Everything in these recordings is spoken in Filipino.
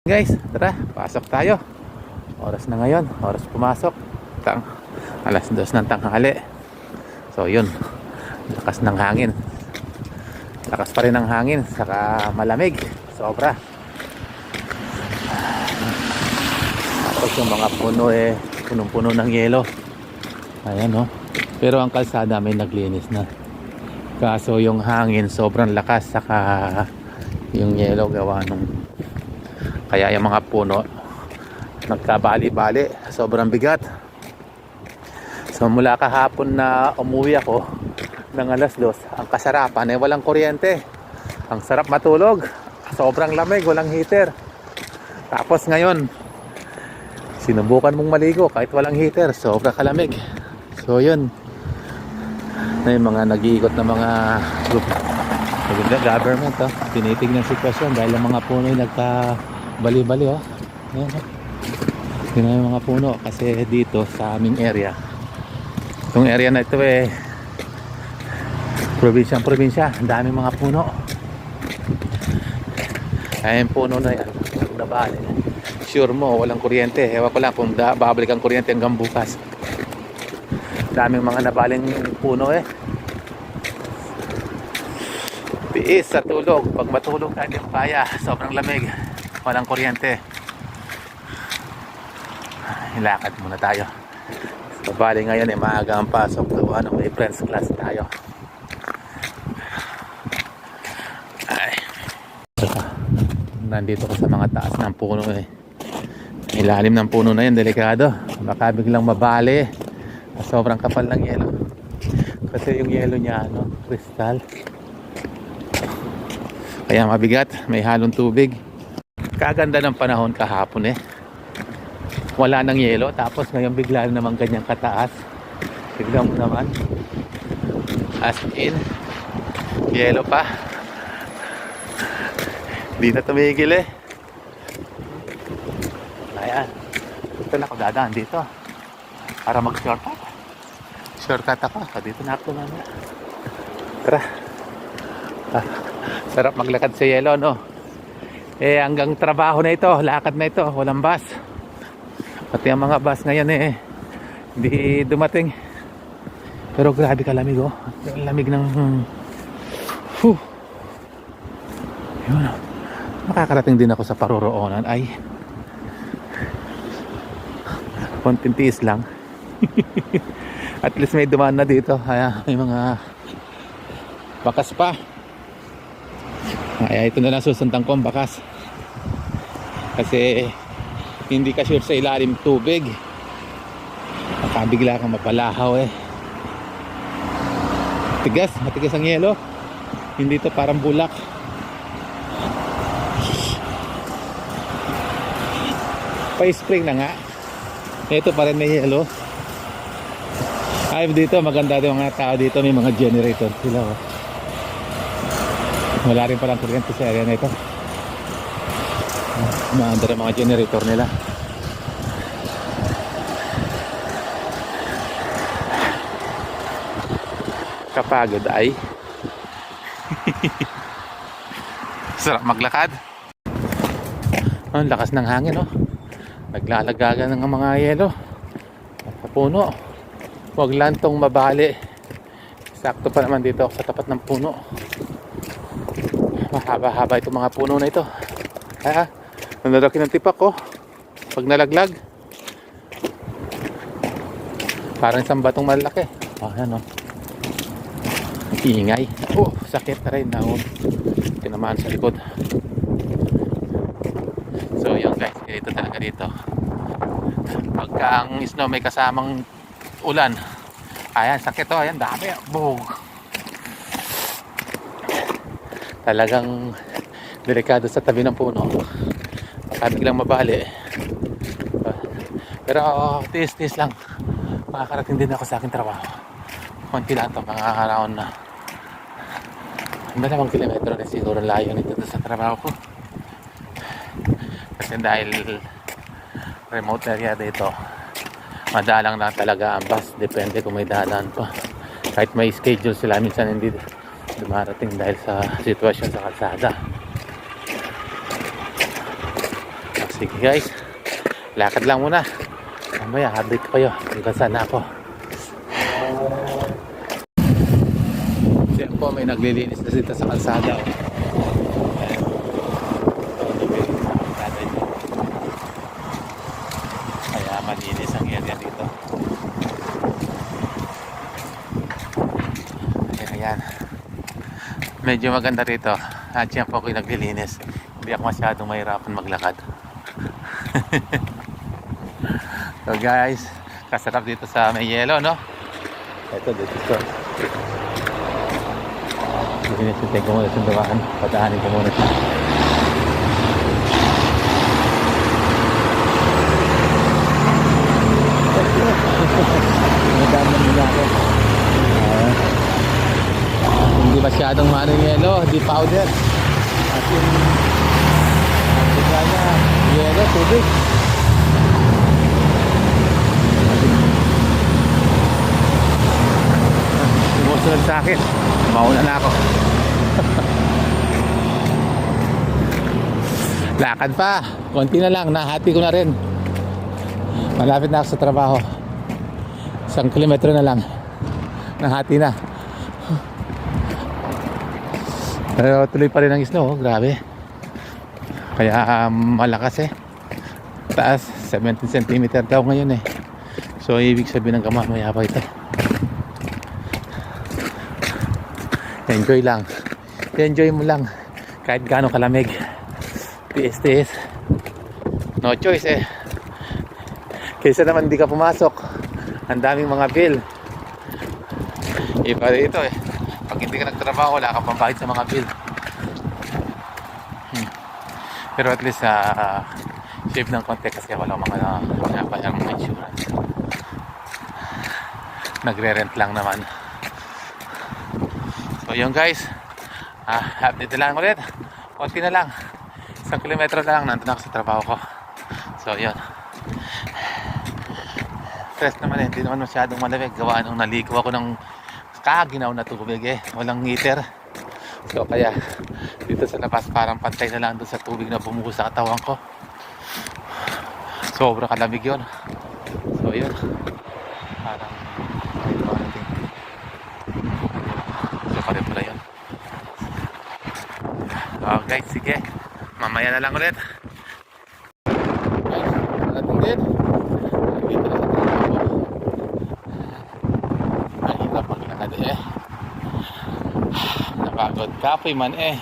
Guys, tara, pasok tayo. Oras na ngayon, oras pumasok. Alas 2 ng tanghali. So yun, lakas ng hangin. Lakas pa rin ng hangin, saka malamig. Sobra. Tapos yung mga puno punong-puno ng yelo. Ayan, oh. Pero ang kalsada may naglinis na. Kaso yung hangin sobrang lakas, saka yung yelo gawa nung, kaya yung mga puno nagkabali-bali, sobrang bigat. So mula kahapon na umuwi ako ng alas 2, ang kasarapan walang kuryente. Ang sarap matulog, sobrang lamig, walang heater. Tapos ngayon sinubukan mong maligo kahit walang heater, sobrang kalamig. So yun, may mga nag-iikot na mga group government, tinitignan sitwasyon dahil ang mga puno ay nagka-bali-bali. Ayan, tingnan yung mga puno kasi dito sa aming area, itong area na ito probinsya, ang daming mga puno. Ay yung puno na yan nabali, sure mo walang kuryente. Ewan ko lang kung babalik ang kuryente hanggang bukas. Daming mga nabaling puno. Tiis sa tulog. Pag matulog ka hindi mo kaya, sobrang lamig, walang kuryente. Hilakad muna tayo. So bali ngayon maaga ang pasok. So may friends class tayo. Ay, nandito ko sa mga taas ng puno. Ilalim ng puno na yan, delikado, baka biglang mabali. Sobrang kapal ng yelo kasi yung yelo niya kristal, kaya mabigat, may halong tubig. Kaganda ng panahon kahapon wala nang yelo, tapos ngayon bigla naman ganyang kataas. Bigla mo naman as in yelo pa, di na tumigil. Ayan, ito na ako dadaan dito para shortcut ako. Dito na ako naman. Tara. Sarap maglakad sa yelo, no? Hanggang trabaho na ito, lakad na ito, walang bus. Pati ang mga bus ngayon hindi dumating. Pero grabe kalamig, yung lamig ng yun. Makakarating din ako sa paroroonan. Ay, konting tiis lang. At least may dumaan na dito. May mga bakas pa. Kaya ito na lang susundang ko ang bakas. Kasi hindi ka sure sa ilalim tubig. Makabigla kang mapalahaw. Matigas ang yelo. Hindi to parang bulak. Pa-spring na nga. Ito pa rin may yelo. Ay, dito maganda din mga tao dito, may mga generator sila. Wala rin palang kuryente sa area na ito. Maanda rin mga generator nila. Kapagod ay sarap maglakad. Ang lakas ng hangin, naglalagaga ng mga yelo sa puno. Huwag lang tong mabali. Sakto pa naman dito sa tapat ng puno. Mahaba-haba itong mga puno na ito. Nanalaki ng tipak ko pag nalaglag. Parang isang batong malaki. Ayan, ingay. Sakit na rin. Tinamaan sa likod. So yun guys, dito talaga dito. Pagka ang snow may kasamang ulan, ayan, sakit. Ayan, dami. Buhog. Talagang delikado sa tabi ng puno. Biglang mabali. Pero tiis-tiis lang. Makakarating din ako sa aking trabaho. Konti lang ito, makakaraon na 2 kilometro na siguro layo nito sa trabaho ko. Kasi dahil remote area dito, madalang lang talaga ang bus. Depende kung may dadaan pa. Kahit may schedule sila, minsan hindi dumarating dahil sa sitwasyon sa kalsada. Sige guys, lakad lang muna. Mamaya, update ko kayo hanggang saan na ako. Siya po, may naglilinis na dito sa kalsada. Ayan. Kaya malinis ang area dito. Ayan. Medyo maganda rito. At siya po ako yung naglilinis. Hindi ako masyadong mahirapan maglakad. So guys, kasarap dito sa may yelo, no? Ito dito. Sinisintay ko muna sa dumaan. Patahanin ko muna siya. Nagdaman nila ako. Hindi masyadong maano yung yelo, di powder. At yung bigla niya, yelo, tubig. Sumusunod sa akin. Mauna na ako. Lakad pa. Konti na lang. Nahati ko na rin. Malapit na ako sa trabaho. 1 kilometro na lang. Nahati na. Pero tuloy pa rin ang snow. Grabe. Kaya malakas eh. Taas. 17 cm daw ngayon eh. So ibig sabihin ng kamamaya pa ito. Enjoy lang. Enjoy mo lang. Kahit gaano kalamig. Tiis. No choice eh. Kaysa naman hindi ka pumasok. Ang daming mga bill. Iba dito eh. Pag hindi ka nagtrabaho, wala kang pambayad sa mga bill. Pero at least save ng konti kasi wala mga pinabayar mga insurance. Nagre-rent lang naman. So yun guys, update na lang ulit. Konti na lang, 1 kilometro na lang, nandun ako sa trabaho ko. So yun, stress naman eh, hindi naman masyadong malamig. Gawa nung naligo ako ng kaginaw na tubig eh, walang heater. So kaya dito sa labas parang pantay na lang doon sa tubig na bumuho sa katawan ko. Sobrang kalamig yun. So yun, parang pare pala yun. Okay, sige. Mamaya na lang ulit. Guys, narating din. Dito na sa trabaho. Mahirap maglakad eh. Napagod kapoy man eh.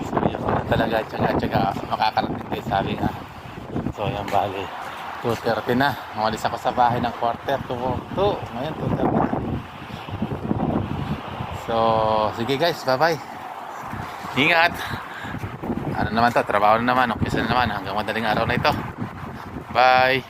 So yun na talaga. Tsaga makakarating din sabi nga. So yan bali 2:30 na. Umalis ako sa bahay ng 1:45. Ngayon 2:30. So, sige guys, bye-bye. Ingat. Ano naman to, trabaho na naman, umpisa na naman hanggang madaling araw na ito. Bye.